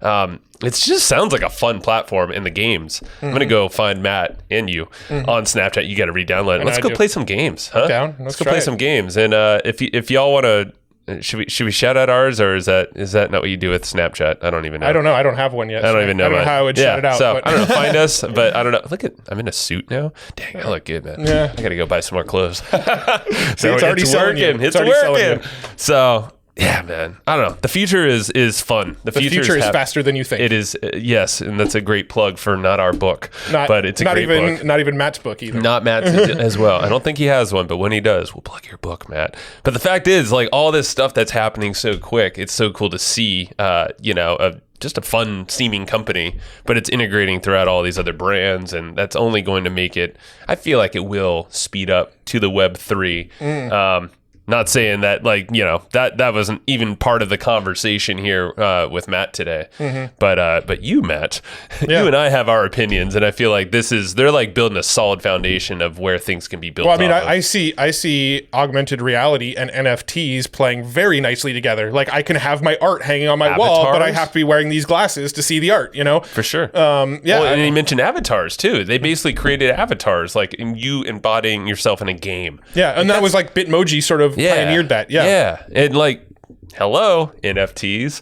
it just sounds like a fun platform in the games. I'm gonna go find Matt and you on Snapchat. You got to re-download it. Let's go play some games, huh? Let's go play some games. And if y'all want to, should we shout out ours, or is that not what you do with Snapchat? I don't even know. I don't know. I don't have one yet. I don't even know. I don't know how I would shout it out. So I don't know. Find us, but I don't know. Look I'm in a suit now. Dang, I look good, man. Yeah. I got to go buy some more clothes. So it's already working. It's working. So yeah, man. I don't know. The future is fun. The future is faster than you think. It is, yes, and that's a great plug for not our book, but it's a great book. Not even Matt's book either. Not Matt's as well. I don't think he has one, but when he does, we'll plug your book, Matt. But the fact is, like, all this stuff that's happening so quick, it's so cool to see, just a fun seeming company, but it's integrating throughout all these other brands, and that's only going to make it, I feel like it will speed up to the Web3. Not saying that, like, you know, that wasn't even part of the conversation here with Matt today. But you, Matt, you and I have our opinions, and I feel like they're like building a solid foundation of where things can be built. Well, I mean, I see augmented reality and NFTs playing very nicely together. Like, I can have my art hanging on my wall, but I have to be wearing these glasses to see the art, you know? For sure. Yeah. Well, and you mentioned avatars, too. They basically created avatars, like you embodying yourself in a game. Yeah, and that was like Bitmoji sort of pioneered that. Yeah. And like, hello, NFTs,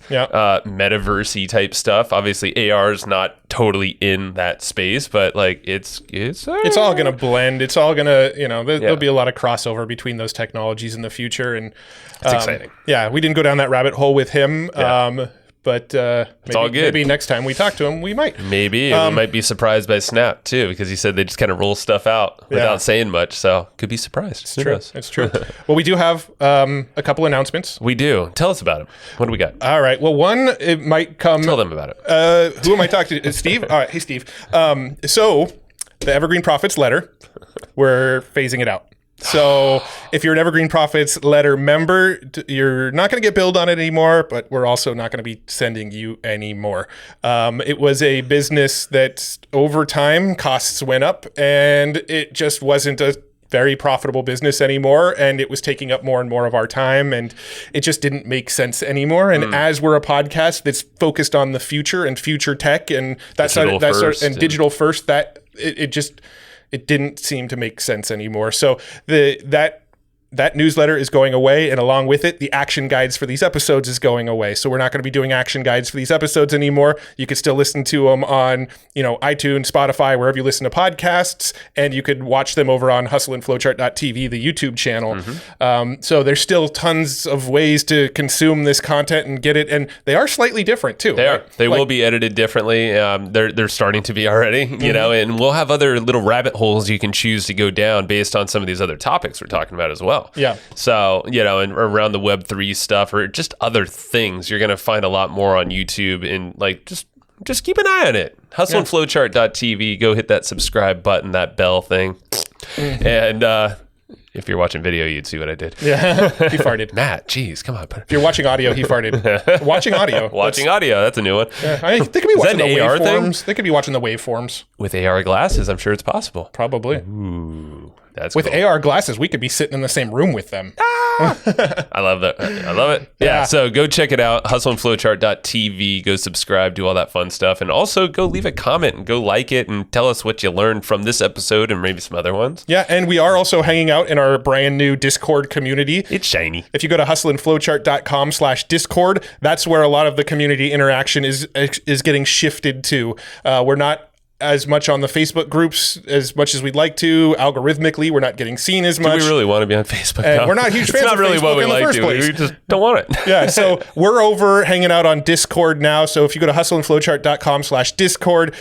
metaverse-y type stuff. Obviously, AR is not totally in that space, but like it's all going to blend. It's all going to, you know, there'll be a lot of crossover between those technologies in the future. And it's exciting. Yeah, we didn't go down that rabbit hole with him. But it's all good. Maybe next time we talk to him, we might. Maybe. We might be surprised by Snap, too, because he said they just kind of roll stuff out without saying much. So could be surprised. It's true. It's true. Well, we do have a couple announcements. We do. Tell us about them. What do we got? All right. Well, one, it might come. Tell them about it. Who am I talking to? Steve? All right. Hey, Steve. So the Evergreen Profits letter, we're phasing it out. So if you're an Evergreen Profits letter member, you're not going to get billed on it anymore, but we're also not going to be sending you any more. It was a business that over time costs went up, and it just wasn't a very profitable business anymore, and it was taking up more and more of our time, and it just didn't make sense anymore. And as we're a podcast that's focused on the future and future tech and digital first, that it didn't seem to make sense anymore. So that newsletter is going away, and along with it, the action guides for these episodes is going away. So we're not going to be doing action guides for these episodes anymore. You could still listen to them on, iTunes, Spotify, wherever you listen to podcasts, and you could watch them over on hustleandflowchart.tv, the YouTube channel. So there's still tons of ways to consume this content and get it, and they are slightly different too. They are. They will be edited differently. They're starting to be already, you know, and we'll have other little rabbit holes you can choose to go down based on some of these other topics we're talking about as well. Yeah. So, and around the Web3 stuff or just other things, you're going to find a lot more on YouTube, and like just keep an eye on it. Hustleandflowchart.tv. Go hit that subscribe button, that bell thing. And if you're watching video, you'd see what I did. Yeah. He farted. Matt, geez, come on. If you're watching audio, he farted. Watching audio. Audio. That's a new one. Yeah, they could be watching the AR waveforms. They could be watching the waveforms. With AR glasses, I'm sure it's possible. Probably. Ooh. That's with cool. AR glasses, we could be sitting in the same room with them. I love that. I love it. Yeah. So go check it out. Hustleandflowchart.tv. Go subscribe, do all that fun stuff. And also go leave a comment and go like it and tell us what you learned from this episode and maybe some other ones. Yeah. And we are also hanging out in our brand new Discord community. It's shiny. If you go to hustleandflowchart.com/Discord, that's where a lot of the community interaction is getting shifted to. We're not as much on the Facebook groups as much as we'd like to. Algorithmically, we're not getting seen as much. Do we really want to be on Facebook? And we're not huge fans of really Facebook what we in the like first to. place. We just don't want it. Yeah, so we're over hanging out on Discord now. So if you go to hustleandflowchart.com/Discord,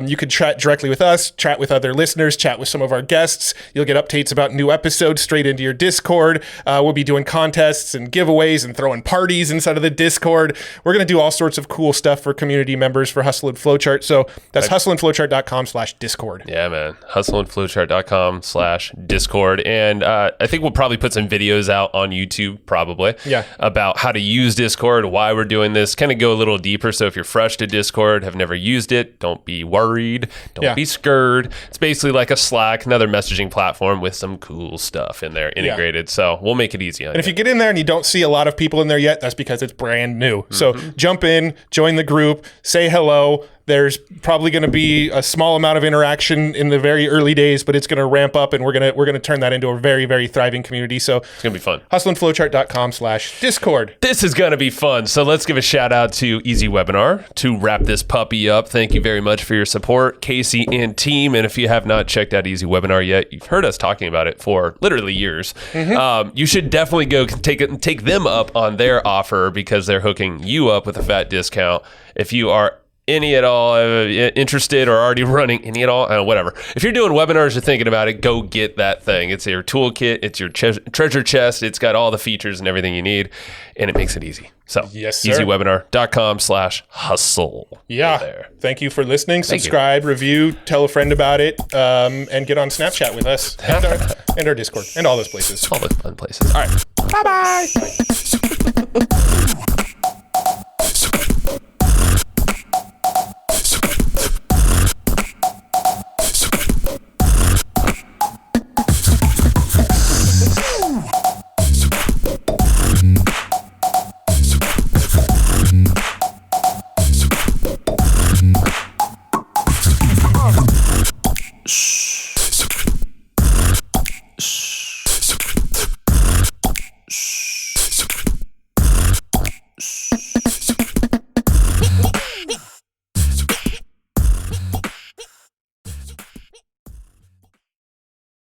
you can chat directly with us, chat with other listeners, chat with some of our guests. You'll get updates about new episodes straight into your Discord. We'll be doing contests and giveaways and throwing parties inside of the Discord. We're going to do all sorts of cool stuff for community members for Hustle and Flowchart. So that's hustleandflowchart.com/Discord. Yeah, man. Hustleandflowchart.com/Discord. And I think we'll probably put some videos out on YouTube, probably. Yeah. About how to use Discord, why we're doing this, kind of go a little deeper. So if you're fresh to Discord, have never used it, don't be worried. Don't be scared. It's basically like a Slack, another messaging platform with some cool stuff in there integrated. So we'll make it easy on you. And if you get in there and you don't see a lot of people in there yet, that's because it's brand new. So jump in, join the group, say hello. There's probably going to be a small amount of interaction in the very early days, but it's going to ramp up, and we're going to turn that into a very, very thriving community. So it's going to be fun. hustleandflowchart.com/Discord. This is going to be fun. So let's give a shout out to Easy Webinar to wrap this puppy up. Thank you very much for your support, Casey and team. And if you have not checked out Easy Webinar yet, you've heard us talking about it for literally years. You should definitely go take them up on their offer, because they're hooking you up with a fat discount. If you are any at all interested or already running any at all, whatever. If you're doing webinars, you're thinking about it, go get that thing. It's your toolkit. It's your treasure chest. It's got all the features and everything you need, and it makes it easy. So yes, sir. easywebinar.com/hustle. Yeah. There. Thank you for listening. Subscribe, review, tell a friend about it, and get on Snapchat with us and our Discord and all those places. All those fun places. All right. Bye-bye.